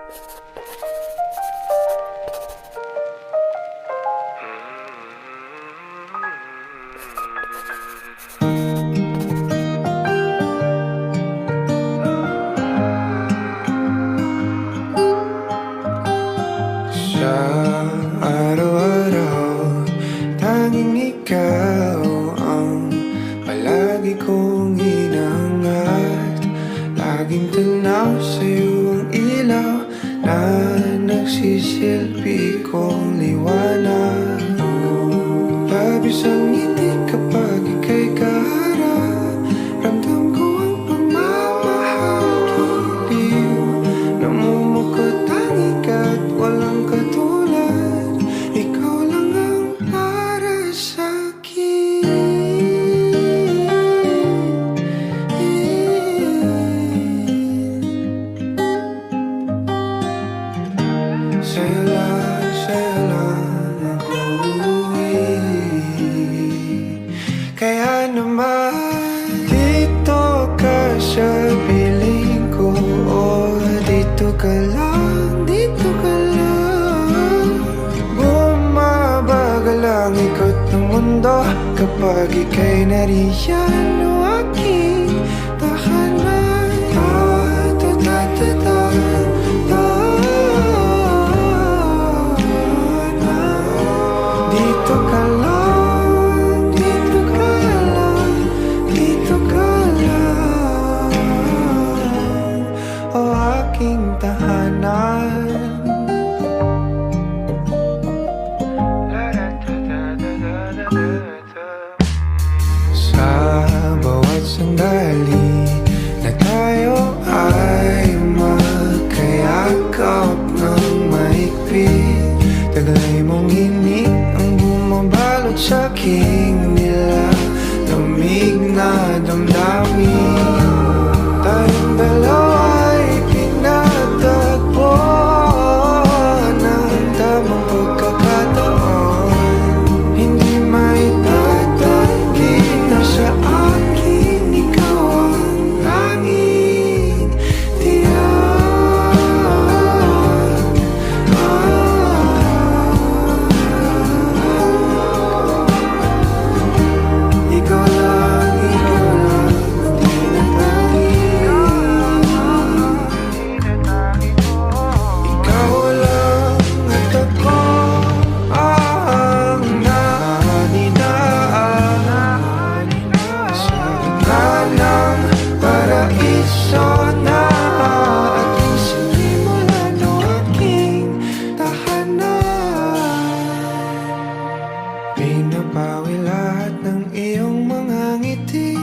Sa araw-araw, tanging ikaw ang palagi kong hinahangat. Laging tanaw sa'yo ang ilaw na nagsisilbi kong liwanag. Labis ang ngiti kapag ika'y kaharap. Ramdam ko ang pagmamahal, giliw. Namumukot ang ikat, walang katulad. Ikaw lang ang para sa'kin. Sa'yo lang ako uuwi. Kaya naman dito ka sa piling ko. Oh, dito ka lang, dito ka lang. Bumabagal ang ikot ng mundo kapag ika'y nariyan. O aking tahanan. Dito ka lang, dito ka lang, dito ka lang. O aking tahanan. Sa bawat sandali na tayo ay magkayakap ng mahigpit, taglay mong hinig ang bumabalot sa aking nilalamig na damdamin. Tayong dalawa'y pinatagpo ng tamang pagkakataon. Hindi maitatanggi na sa akin ikaw ang tanging tiyak. Ikaw lang, tinatanggi. Ikaw lang at ako ang naninaan sa gitna ng paraiso na aking sinimulan. O aking tahanan. Pinapawi lahat ng iyong mga ngiti,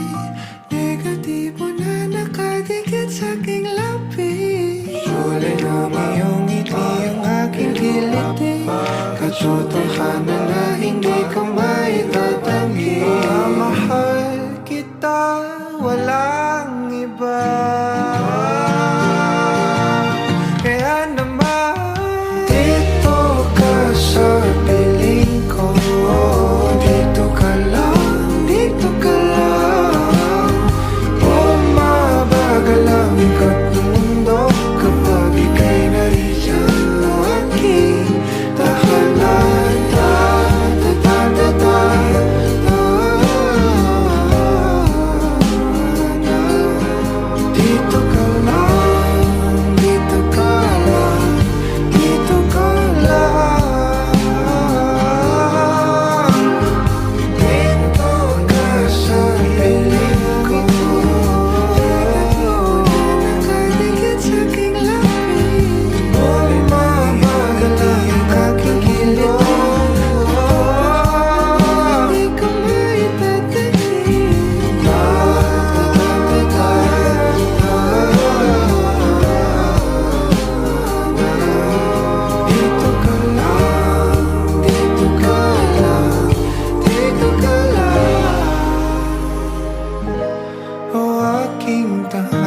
negatibo na nakadikit sa aking labi. Kulay ng iyong ngiti ang aking kiliti, katotohanan na hindi ko maitatanggi. Mahal kita, walang iba. Kaya naman dito ka sa piling ko. Dito ka lang, dito ka lang. Bumabagal ang ikot ng mundo kapag ika'y nariyan. O aking tahanan. Dito ka lang, dito ka lang, dito ka lang. Dito ka sa piling ko. Nakadikit sa aking labi. Bumabagal ang aking kiliti. Hindi ko maitatanggi. Dito ka lang, dito ka lang, dito ka lang. O aking tahanan.